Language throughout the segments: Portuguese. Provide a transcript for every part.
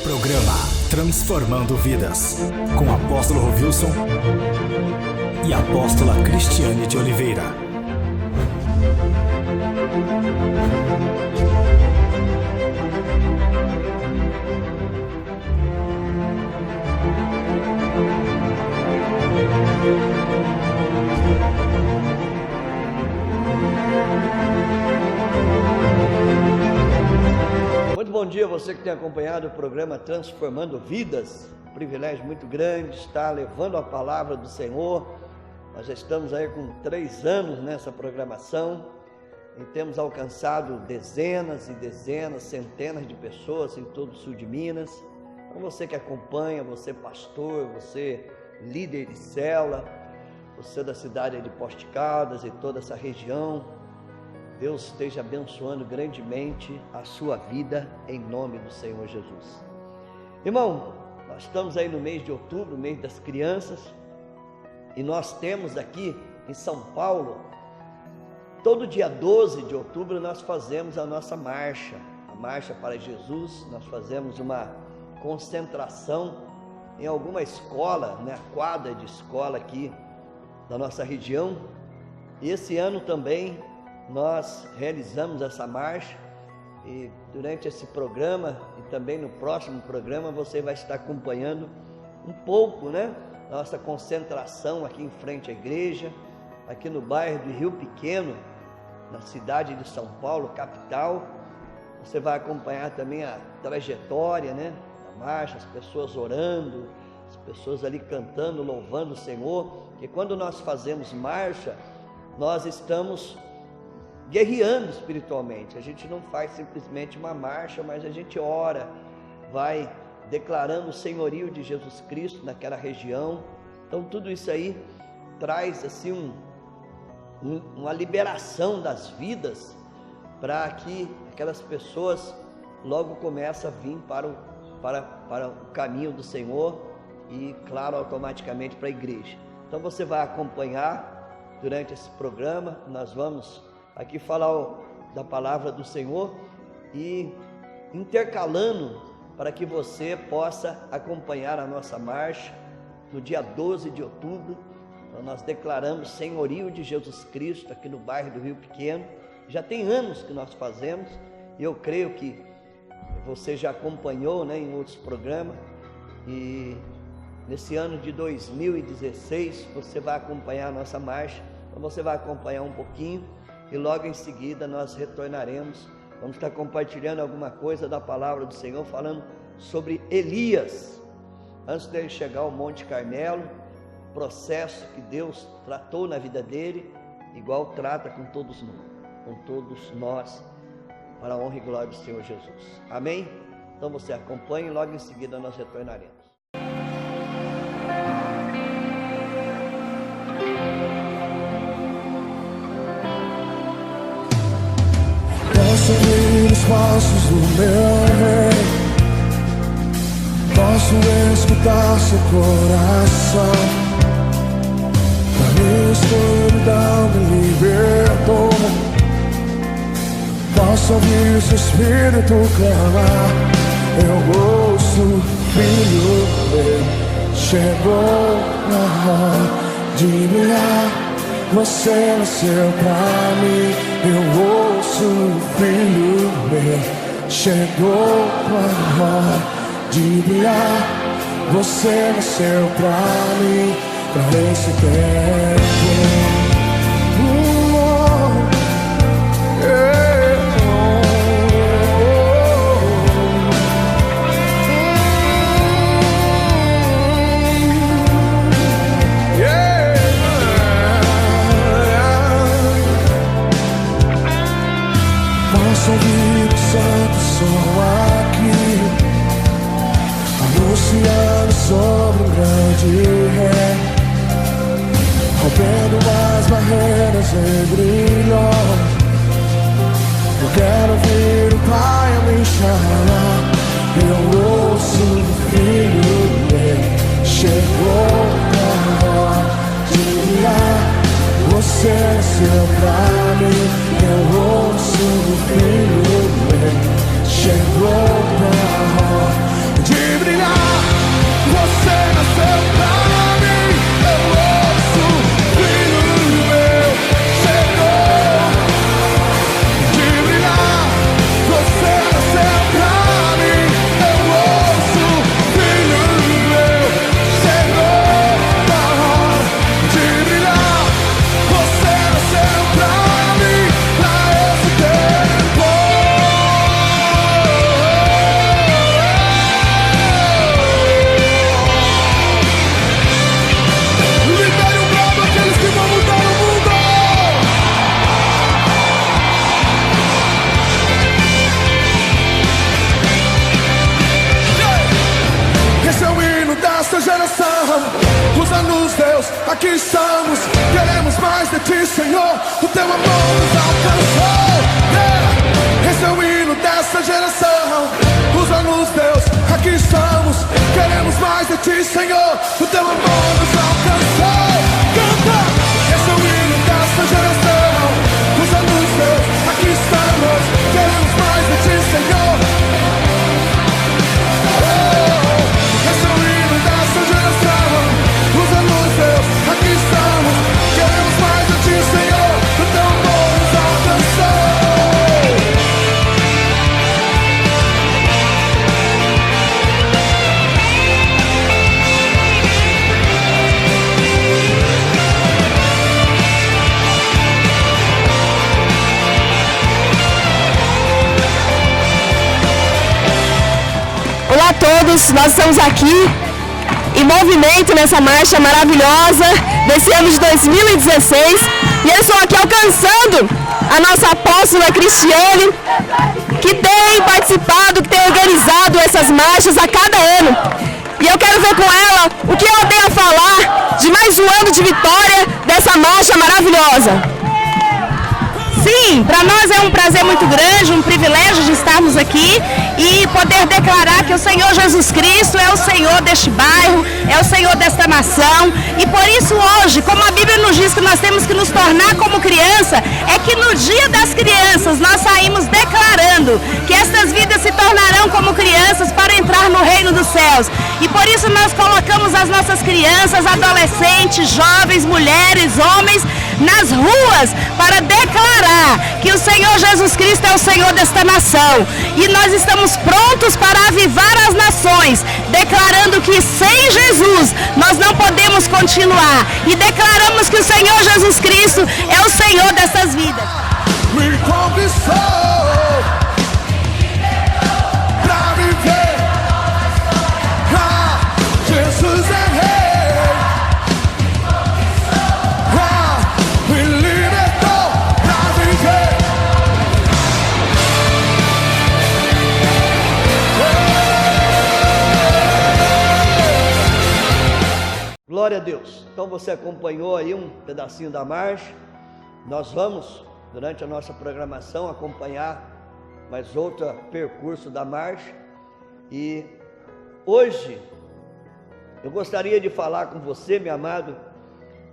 Programa Transformando Vidas, com o apóstolo Rovilson e a apóstola Cristiane de Oliveira. Bom dia, você que tem acompanhado o programa Transformando Vidas. Um privilégio muito grande estar levando a palavra do Senhor. Nós já estamos aí com 3 anos nessa programação e temos alcançado dezenas e dezenas, centenas de pessoas em todo o sul de Minas. Então você que acompanha, você pastor, você líder de célula, você da cidade de Poste Caldas e toda essa região, Deus esteja abençoando grandemente a sua vida, em nome do Senhor Jesus. Irmão, nós estamos aí no mês de outubro, mês das crianças, e nós temos aqui em São Paulo, todo dia 12 de outubro nós fazemos a nossa marcha, a Marcha para Jesus. Nós fazemos uma concentração em alguma escola, né, quadra de escola aqui da nossa região, e esse ano também nós realizamos essa marcha, e durante esse programa e também no próximo programa você vai estar acompanhando um pouco, né, nossa concentração aqui em frente à igreja, aqui no bairro do Rio Pequeno, na cidade de São Paulo, capital. Você vai acompanhar também a trajetória, né, da marcha, as pessoas orando, as pessoas ali cantando, louvando o Senhor, que quando nós fazemos marcha, nós estamos guerreando espiritualmente. A gente não faz simplesmente uma marcha, mas a gente ora, vai declarando o senhorio de Jesus Cristo naquela região. Então tudo isso aí traz assim uma liberação das vidas, para que aquelas pessoas logo começam a vir para o caminho do Senhor e, claro, automaticamente para a igreja. Então você vai acompanhar durante esse programa. Nós vamos aqui falar da palavra do Senhor e intercalando para que você possa acompanhar a nossa marcha no dia 12 de outubro. Então nós declaramos senhorio de Jesus Cristo aqui no bairro do Rio Pequeno. Já tem anos que nós fazemos e eu creio que você já acompanhou, né, em outros programas, e nesse ano de 2016 você vai acompanhar a nossa marcha. Então você vai acompanhar um pouquinho e logo em seguida nós retornaremos. Vamos estar compartilhando alguma coisa da palavra do Senhor, falando sobre Elias, antes dele chegar ao Monte Carmelo, processo que Deus tratou na vida dele, igual trata com todos nós, para a honra e glória do Senhor Jesus. Amém? Então você acompanhe e logo em seguida nós retornaremos. Posso ouvir os passos do meu rei, posso escutar seu coração. Da minha escuridão me libertou. Posso ouvir seu espírito clamar. Eu ouço, filho meu, chegou a hora de brilhar. Você nasceu pra mim. Eu ouço, filho meu, chegou a hora de brilhar. Você nasceu pra mim, pra esse tempo. Posso ouvir o santo som aqui, anunciando sobre um grande rei, rompendo as barreiras entre nós. Eu quero ouvir o Pai a me chamar. Eu ouço o Filho meu, chegou a hora de brilhar. Você nasceu pra mim. Eu ouço o Filho meu, chegou pra hora de Deus, aqui estamos. Queremos mais de ti, Senhor. O teu amor nos alcançou. Esse é o hino dessa geração. Usa-nos, Deus, aqui estamos. Queremos mais de ti, Senhor. O teu amor nos alcançou. Canta! Esse é o hino dessa geração. Usa-nos, Deus, aqui estamos. Queremos mais de ti, Senhor. Esse é o hino dessa geração. Usa-nos, Deus, aqui estamos. Queremos mais de ti, Senhor. O teu amor nos alcançou. Olá a todos, nós estamos aqui em movimento nessa marcha maravilhosa desse ano de 2016 e eu estou aqui alcançando a nossa apóstola Cristiane, que tem participado, que tem organizado essas marchas a cada ano. E eu quero ver com ela o que ela tem a falar de mais um ano de vitória dessa marcha maravilhosa. Sim, para nós é um prazer muito grande, um privilégio de estarmos aqui e poder declarar que o Senhor Jesus Cristo é o Senhor deste bairro, é o Senhor desta nação. E por isso hoje, como a Bíblia nos diz que nós temos que nos tornar como criança, é que no dia das crianças nós saímos declarando que estas vidas se tornarão como crianças para entrar no reino dos céus. E por isso nós colocamos as nossas crianças, adolescentes, jovens, mulheres, homens nas ruas para declarar que o Senhor Jesus Cristo é o Senhor desta nação. E nós estamos prontos para avivar as nações, declarando que sem Jesus nós não podemos continuar. E declaramos que o Senhor Jesus Cristo é o Senhor dessas vidas. Me conquistou pra viver. Jesus é rei. Me libertou pra viver. Glória a Deus. Então você acompanhou aí um pedacinho da marcha. Nós vamos, durante a nossa programação, acompanhar mais outro percurso da marcha. E hoje eu gostaria de falar com você, meu amado,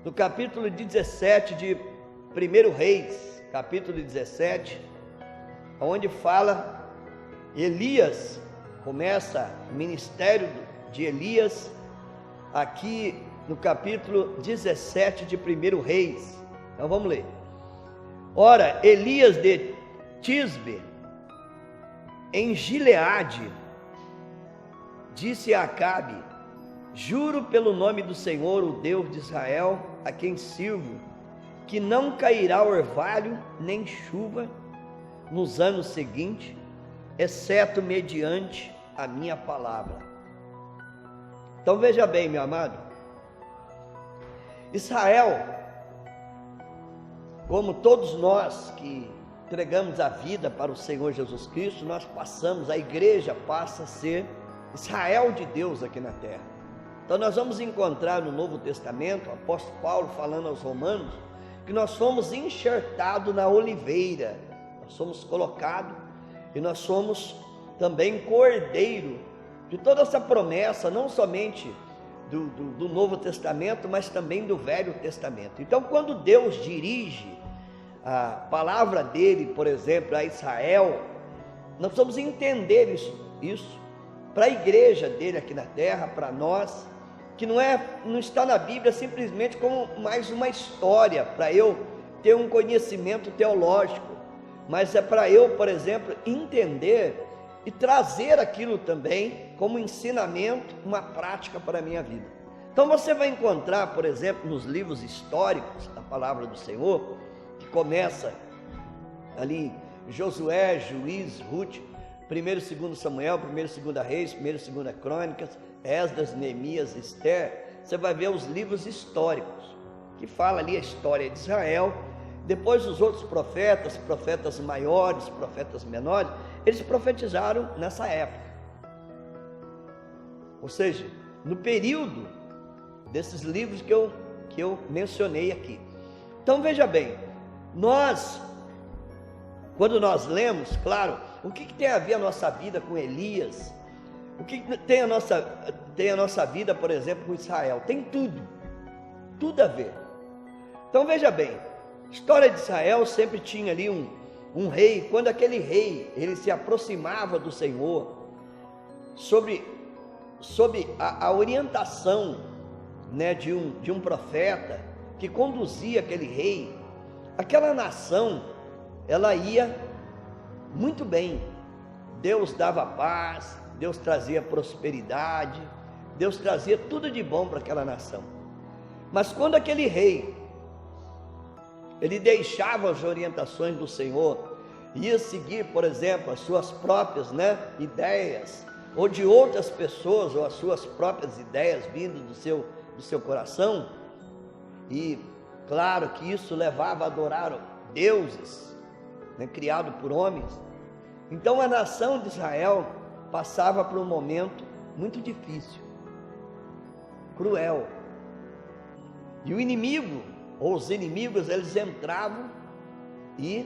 do capítulo 17 de 1 Reis, capítulo 17, onde fala Elias, começa o ministério de Elias, aqui no capítulo 17 de 1 Reis. Então vamos ler. Ora, Elias de Tisbe, em Gileade, disse a Acabe: juro pelo nome do Senhor, o Deus de Israel, a quem sirvo, que não cairá orvalho nem chuva nos anos seguintes, exceto mediante a minha palavra. Então veja bem, meu amado, Israel, como todos nós que entregamos a vida para o Senhor Jesus Cristo, nós passamos, a igreja passa a ser Israel de Deus aqui na terra. Então nós vamos encontrar no Novo Testamento, o apóstolo Paulo falando aos romanos, que nós fomos enxertados na oliveira, nós somos colocados e nós somos também cordeiro de toda essa promessa, não somente do Novo Testamento, mas também do Velho Testamento. Então quando Deus dirige a palavra dele, por exemplo, a Israel, nós vamos entender isso para a igreja dele aqui na terra, para nós, que não está na Bíblia simplesmente como mais uma história, para eu ter um conhecimento teológico, mas é para eu, por exemplo, entender e trazer aquilo também como ensinamento, uma prática para a minha vida. Então você vai encontrar, por exemplo, nos livros históricos da palavra do Senhor, que começa ali Josué, Juiz, Ruth, 1 e 2 Samuel, 1 e 2 Reis, 1 e 2 Crônicas, Esdras, Neemias, Esther. Você vai ver os livros históricos, que fala ali a história de Israel. Depois os outros profetas, profetas maiores, profetas menores, eles profetizaram nessa época. Ou seja, no período desses livros que eu que eu mencionei aqui. Então veja bem, quando nós lemos, claro, o que tem a ver a nossa vida com Elias? O que tem a nossa vida, por exemplo, com Israel? Tem tudo a ver. Então veja bem, a história de Israel sempre tinha ali um rei. Quando aquele rei, ele se aproximava do Senhor, sob a orientação, né, de um profeta que conduzia aquele rei, aquela nação, ela ia muito bem. Deus dava paz, Deus trazia prosperidade, Deus trazia tudo de bom para aquela nação. Mas quando aquele rei, ele deixava as orientações do Senhor, ia seguir, por exemplo, as suas próprias, né, ideias, ou de outras pessoas, ou as suas próprias ideias vindo do seu coração, e claro que isso levava a adorar deuses, né, criado por homens. Então a nação de Israel passava por um momento muito difícil, cruel, e o inimigo, ou os inimigos, eles entravam e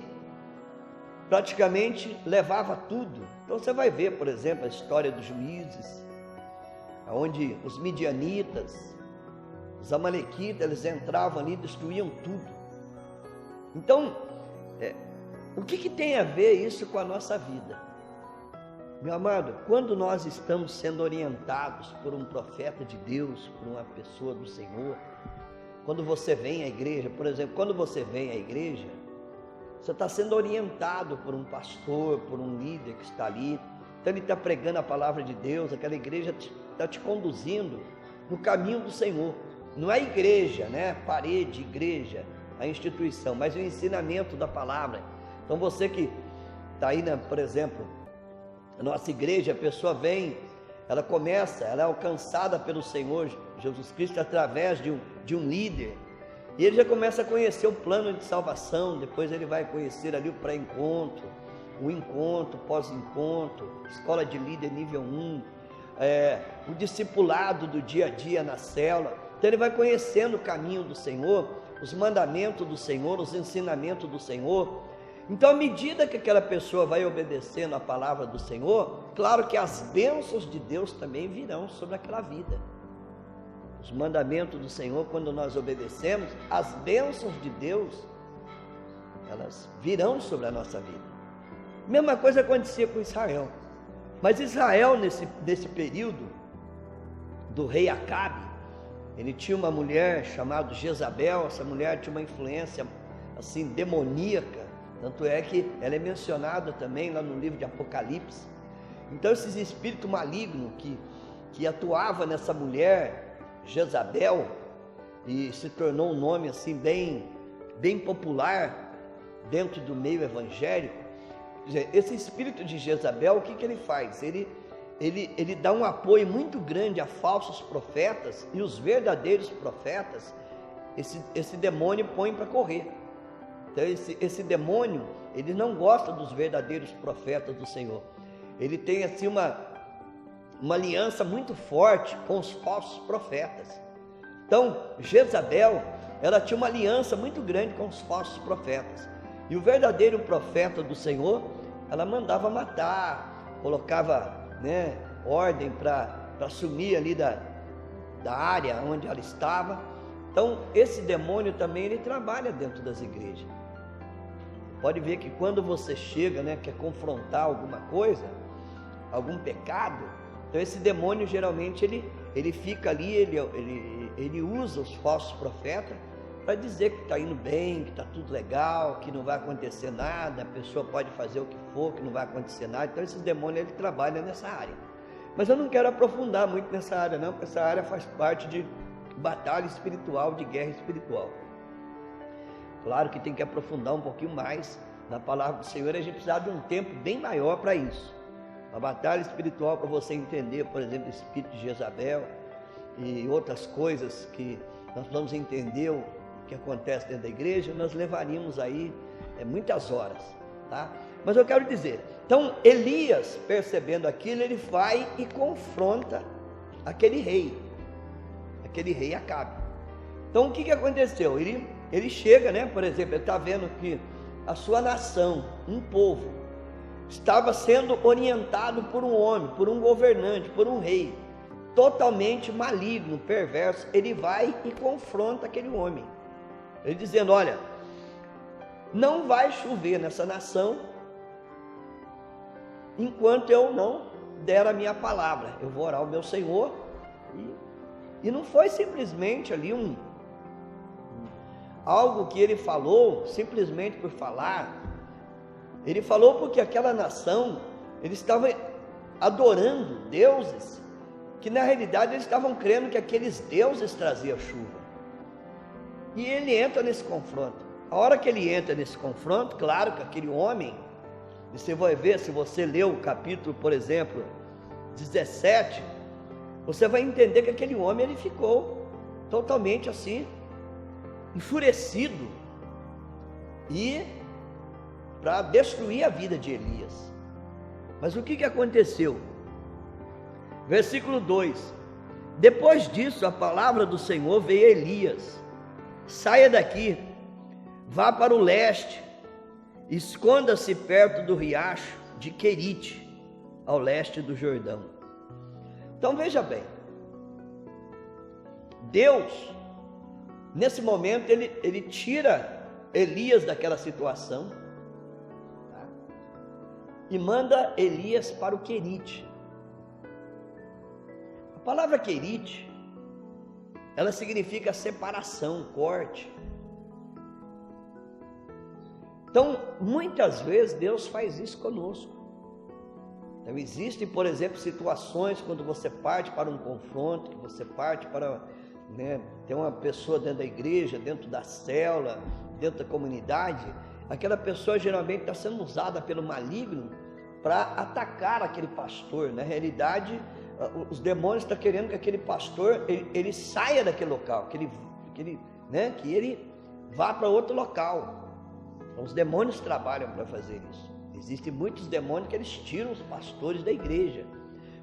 praticamente levava tudo. Então você vai ver, por exemplo, a história dos juízes, onde os midianitas, os amalequitas, eles entravam ali e destruíam tudo. Então, o que tem a ver isso com a nossa vida? Meu amado, quando nós estamos sendo orientados por um profeta de Deus, por uma pessoa do Senhor, quando você vem à igreja, por exemplo, quando você vem à igreja, você está sendo orientado por um pastor, por um líder que está ali, então ele está pregando a palavra de Deus, aquela igreja está te conduzindo no caminho do Senhor. Não é igreja, né? Parede, igreja, a instituição, mas o ensinamento da palavra. Então você que está aí, né, por exemplo, a nossa igreja, a pessoa vem, ela é alcançada pelo Senhor Jesus Cristo através de um líder, e ele já começa a conhecer o plano de salvação. Depois ele vai conhecer ali o pré-encontro, o encontro, pós-encontro, escola de líder nível 1, o discipulado do dia a dia na célula. Então ele vai conhecendo o caminho do Senhor, os mandamentos do Senhor, os ensinamentos do Senhor. Então, à medida que aquela pessoa vai obedecendo a palavra do Senhor, claro que as bênçãos de Deus também virão sobre aquela vida. Os mandamentos do Senhor, quando nós obedecemos, as bênçãos de Deus, elas virão sobre a nossa vida. Mesma coisa acontecia com Israel. Mas Israel, nesse período do rei Acabe, ele tinha uma mulher chamada Jezabel. Essa mulher tinha uma influência assim demoníaca. Tanto é que ela é mencionada também lá no livro de Apocalipse. Então esses espíritos malignos que atuavam nessa mulher, Jezabel, e se tornou um nome assim bem popular dentro do meio evangélico. Esse espírito de Jezabel, o que ele faz? Ele dá um apoio muito grande a falsos profetas, e os verdadeiros profetas, esse demônio põe para correr. Então esse demônio, ele não gosta dos verdadeiros profetas do Senhor. Ele tem assim uma aliança muito forte com os falsos profetas. Então Jezabel, ela tinha uma aliança muito grande com os falsos profetas. E o verdadeiro profeta do Senhor, ela mandava matar, colocava, né, ordem para sumir ali da área onde ela estava. Então esse demônio também, ele trabalha dentro das igrejas. Pode ver que quando você chega, né, quer confrontar alguma coisa, algum pecado, então esse demônio geralmente ele fica ali, ele usa os falsos profetas para dizer que está indo bem, que está tudo legal, que não vai acontecer nada, a pessoa pode fazer o que for, que não vai acontecer nada. Então esse demônio, ele trabalha nessa área. Mas eu não quero aprofundar muito nessa área não, porque essa área faz parte de batalha espiritual, de guerra espiritual. Claro que tem que aprofundar um pouquinho mais na palavra do Senhor, e a gente precisa de um tempo bem maior para isso. Uma batalha espiritual, para você entender, por exemplo, o espírito de Jezabel e outras coisas que nós vamos entender o que acontece dentro da igreja, nós levaríamos aí muitas horas, tá? Mas eu quero dizer, então Elias, percebendo aquilo, ele vai e confronta aquele rei Acabe. Então o que aconteceu? Ele chega, né? Por exemplo, ele está vendo que a sua nação, um povo, estava sendo orientado por um homem, por um governante, por um rei, totalmente maligno, perverso. Ele vai e confronta aquele homem, ele dizendo: olha, não vai chover nessa nação enquanto eu não der a minha palavra. Eu vou orar ao meu Senhor. E não foi simplesmente ali algo que ele falou simplesmente por falar. Ele falou porque aquela nação, eles estavam adorando deuses que na realidade eles estavam crendo que aqueles deuses traziam chuva. E ele entra nesse confronto. A hora que ele entra nesse confronto, claro que aquele homem, você vai ver, se você ler o capítulo, por exemplo, 17, você vai entender que aquele homem, ele ficou totalmente assim, enfurecido, e para destruir a vida de Elias. Mas o que aconteceu? Versículo 2: depois disso, a palavra do Senhor veio a Elias: saia daqui, vá para o leste, esconda-se perto do riacho de Querite, ao leste do Jordão. Então veja bem, Deus, nesse momento, ele tira Elias daquela situação, tá? E manda Elias para o Querite. A palavra Querite, ela significa separação, corte. Então, muitas vezes Deus faz isso conosco. Então, existem, por exemplo, situações quando você parte para um confronto, que você parte para, tem uma pessoa dentro da igreja, dentro da célula, dentro da comunidade, aquela pessoa geralmente está sendo usada pelo maligno para atacar aquele pastor. Na realidade, os demônios estão querendo que aquele pastor ele saia daquele local, que ele vá para outro local. Então, os demônios trabalham para fazer isso. Existem muitos demônios que eles tiram os pastores da igreja,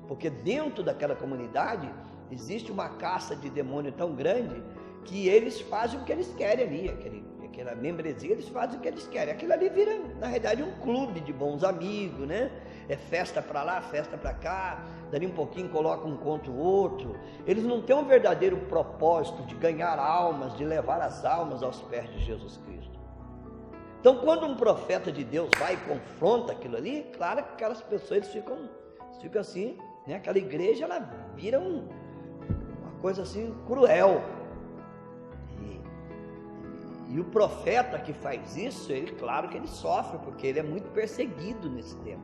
porque dentro daquela comunidade existe uma caça de demônio tão grande que eles fazem o que eles querem ali, aquela membresia, eles fazem o que eles querem. Aquilo ali vira, na realidade, um clube de bons amigos, né? É festa para lá, festa para cá, dali um pouquinho coloca um contra o outro. Eles não têm um verdadeiro propósito de ganhar almas, de levar as almas aos pés de Jesus Cristo. Então, quando um profeta de Deus vai e confronta aquilo ali, claro que aquelas pessoas eles ficam assim, né? Aquela igreja, ela vira uma coisa assim cruel. E o profeta que faz isso, ele, claro que ele sofre, porque ele é muito perseguido nesse tempo.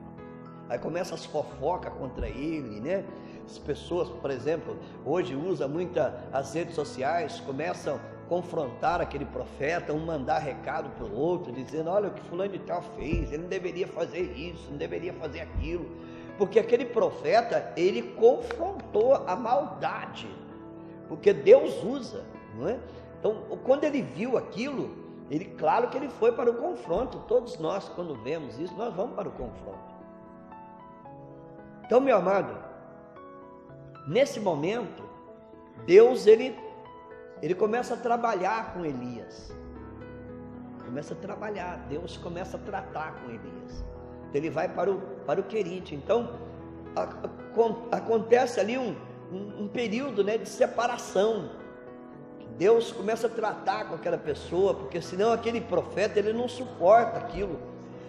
Aí começa as fofocas contra ele, né? As pessoas, por exemplo, hoje usam muito as redes sociais, começam a confrontar aquele profeta, um mandar recado para o outro, dizendo: olha o que fulano de tal fez, ele não deveria fazer isso, não deveria fazer aquilo, porque aquele profeta, ele confrontou a maldade, porque Deus usa, não é? Então, quando ele viu aquilo, claro que ele foi para o confronto. Todos nós, quando vemos isso, nós vamos para o confronto. Então, meu amado, nesse momento, Deus, ele começa a trabalhar com Elias. Começa a trabalhar, Deus começa a tratar com Elias. Então, ele vai para o Querite. Então, acontece ali um período, né, de separação. Deus começa a tratar com aquela pessoa, porque senão aquele profeta, ele não suporta aquilo.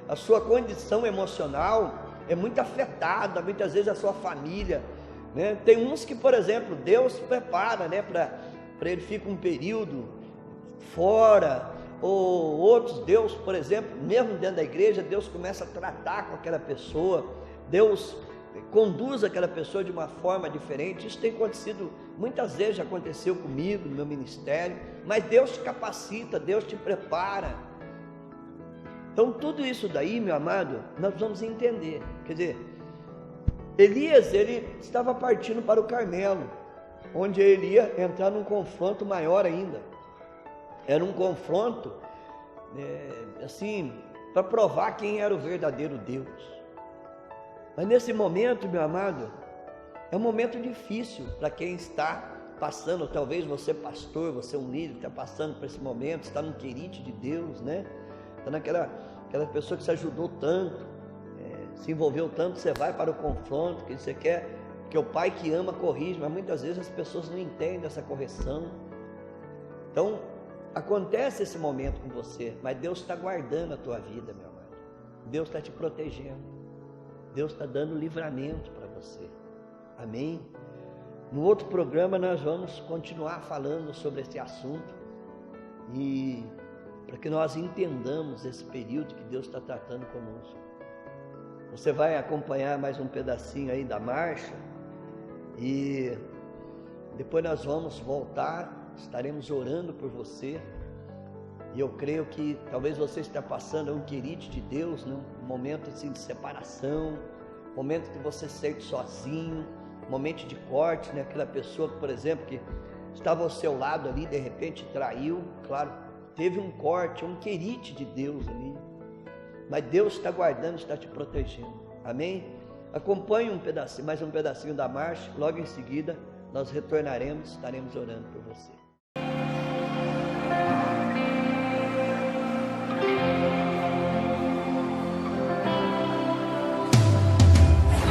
A sua condição emocional é muito afetada, muitas vezes a sua família, né? Tem uns que, por exemplo, Deus prepara, né, para ele ficar um período fora, ou outros, Deus, por exemplo, mesmo dentro da igreja, Deus começa a tratar com aquela pessoa, Deus conduz aquela pessoa de uma forma diferente. Isso tem acontecido muitas vezes, já aconteceu comigo no meu ministério, mas Deus te capacita, Deus te prepara. Então tudo isso daí, meu amado, nós vamos entender. Quer dizer, Elias, ele estava partindo para o Carmelo, onde ele ia entrar num confronto maior ainda. Era um confronto assim, para provar quem era o verdadeiro Deus. Mas nesse momento, meu amado, é um momento difícil para quem está passando, talvez você pastor, você é um líder, está passando por esse momento, está num querite de Deus, né? Está naquela pessoa que se ajudou tanto, se envolveu tanto, você vai para o confronto, que você quer, que o pai que ama corrige, mas muitas vezes as pessoas não entendem essa correção. Então, acontece esse momento com você, mas Deus está guardando a tua vida, meu amado. Deus está te protegendo. Deus está dando livramento para você. Amém? No outro programa nós vamos continuar falando sobre esse assunto e para que nós entendamos esse período que Deus está tratando conosco. Você vai acompanhar mais um pedacinho aí da marcha e depois nós vamos voltar, estaremos orando por você. E eu creio que talvez você esteja passando um querite de Deus, né? Um momento assim, de separação, momento que você se sente sozinho, momento de corte, né? Aquela pessoa, por exemplo, que estava ao seu lado ali, de repente traiu, claro, teve um corte, um querite de Deus ali, mas Deus está guardando, está te protegendo, amém? Acompanhe mais um pedacinho da marcha, logo em seguida nós retornaremos, estaremos orando por você.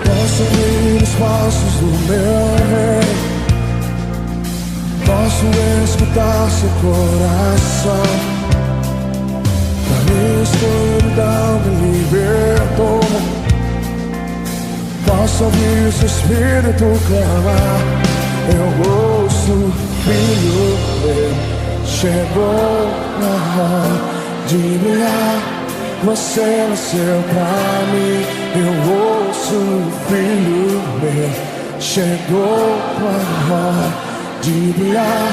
Posso ouvir os passos do meu rei, posso escutar seu coração. Pra minha escuridão me libertou. Posso ouvir seu espírito clamar. Eu ouço, filho meu, chegou a hora de brilhar. Você nasceu pra mim. Eu ouço, filho meu, chegou a hora de brilhar.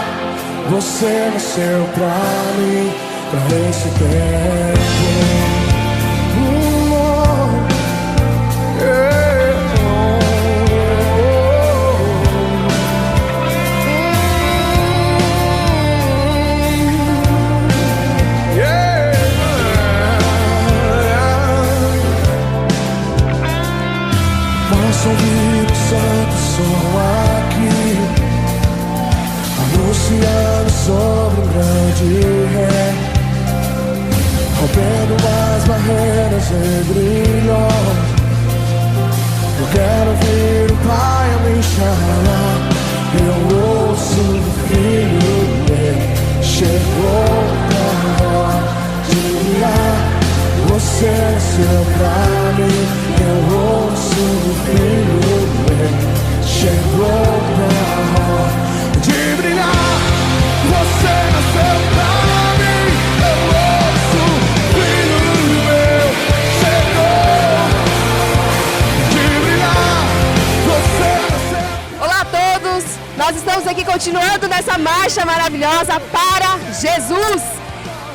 Você nasceu pra mim, pra esse tempo. Posso ouvir o santo som aqui, anunciando sobre um grande rei, rompendo as barreiras e brilhos. Eu quero ouvir o Pai me chamar. Eu ouço o Filho meu, chegou a hora de brilhar. Você nasceu pra mim. Eu ouço o Filho meu, chegou a hora de brilhar. Você nasceu pra mim. Eu ouço o Filho meu, chegou de brilhar. Você nasceu. Olá a todos, nós estamos aqui continuando nessa marcha maravilhosa para Jesus,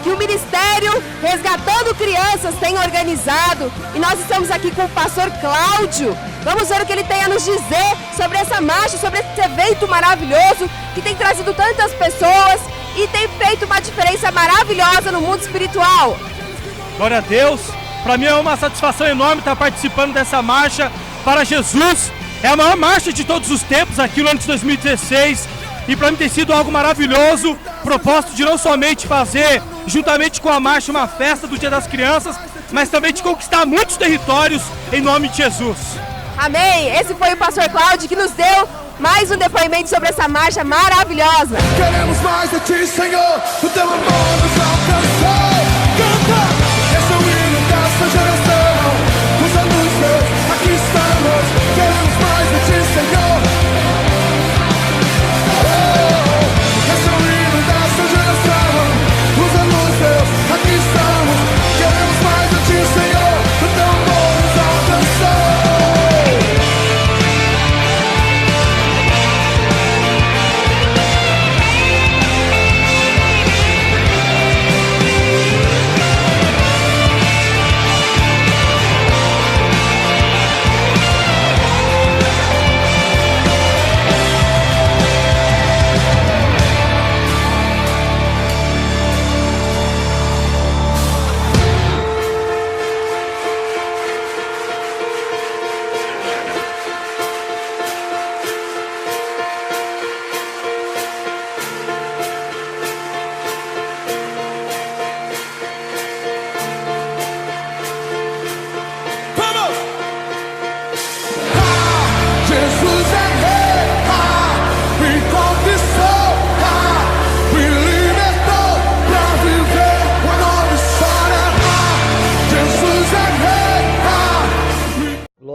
que o Ministério Resgatando Crianças tem organizado, e nós estamos aqui com o pastor Cláudio. Vamos ver o que ele tem a nos dizer sobre essa marcha, sobre esse evento maravilhoso que tem trazido tantas pessoas e tem feito uma diferença maravilhosa no mundo espiritual. Glória a Deus, para mim é uma satisfação enorme estar participando dessa marcha para Jesus. É a maior marcha de todos os tempos aqui no ano de 2016. E para mim tem sido algo maravilhoso, propósito de não somente fazer, juntamente com a marcha, uma festa do Dia das Crianças, mas também de conquistar muitos territórios em nome de Jesus. Amém! Esse foi o pastor Cláudio que nos deu mais um depoimento sobre essa marcha maravilhosa. Queremos mais de ti, Senhor, o teu amor nos alcançou. Canta, esse é o hino desta geração, usando os teus, aqui estamos. Queremos mais de ti, Senhor. Esse é o hino desta geração, usando os teus, aqui estamos. Queremos mais de ti, Senhor, o teu amor nos alcançou.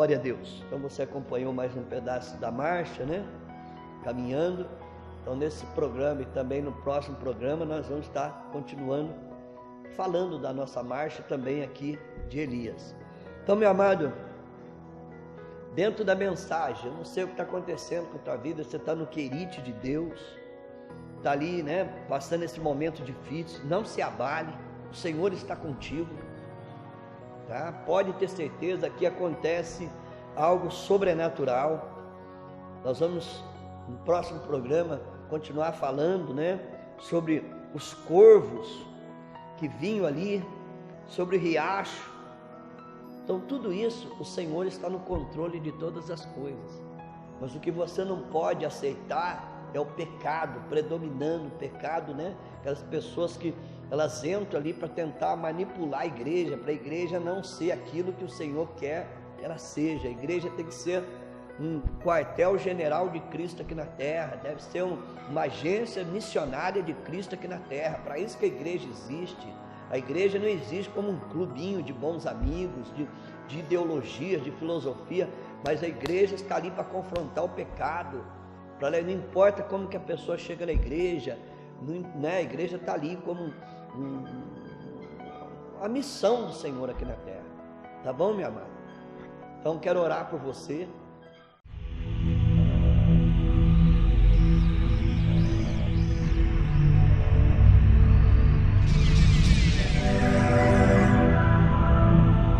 Glória a Deus. Então você acompanhou mais um pedaço da marcha, né? Caminhando. Então nesse programa e também no próximo programa nós vamos estar continuando falando da nossa marcha também aqui de Elias. Então, meu amado, dentro da mensagem, eu não sei o que está acontecendo com a tua vida, você está no querite de Deus, está ali, né, passando esse momento difícil, não se abale, o Senhor está contigo, tá? Pode ter certeza que acontece algo sobrenatural. Nós vamos, no próximo programa, continuar falando, né, sobre os corvos que vinham ali, sobre o riacho. Então tudo isso, o Senhor está no controle de todas as coisas, mas o que você não pode aceitar é o pecado predominando, o pecado, né? Aquelas pessoas que elas entram ali para tentar manipular a igreja, para a igreja não ser aquilo que o Senhor quer que ela seja. A igreja tem que ser um quartel-general de Cristo aqui na terra, deve ser uma agência missionária de Cristo aqui na terra. Para isso que a igreja existe. A igreja não existe como um clubinho de bons amigos, de ideologias, de filosofia, mas a igreja está ali para confrontar o pecado. Não importa como que a pessoa chega na igreja, né? A igreja está ali como a missão do Senhor aqui na terra. Tá bom, minha amada? Então quero orar por você.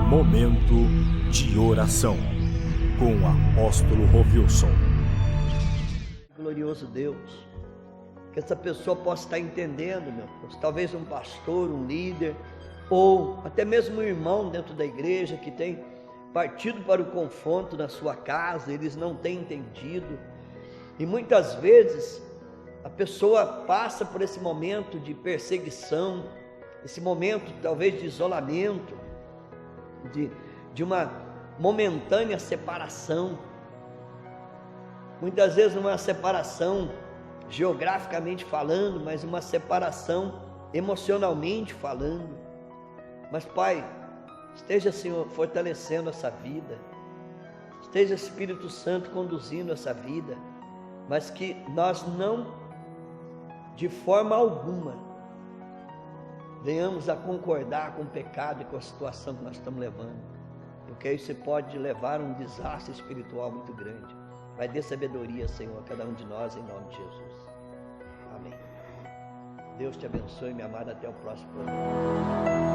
Momento de oração com o apóstolo Rovilson. Glorioso Deus, que essa pessoa possa estar entendendo, meu Deus, talvez um pastor, um líder, ou até mesmo um irmão dentro da igreja que tem partido para o confronto na sua casa, eles não têm entendido, e muitas vezes a pessoa passa por esse momento de perseguição, esse momento talvez de isolamento, de uma momentânea separação, muitas vezes uma separação geograficamente falando, mas uma separação emocionalmente falando. Mas Pai, esteja, Senhor, fortalecendo essa vida, esteja Espírito Santo conduzindo essa vida, mas que nós não, de forma alguma, venhamos a concordar com o pecado e com a situação que nós estamos levando, porque aí você pode levar um desastre espiritual muito grande. Vai dê sabedoria, Senhor, a cada um de nós, em nome de Jesus. Amém. Deus te abençoe, minha amada, até o próximo programa.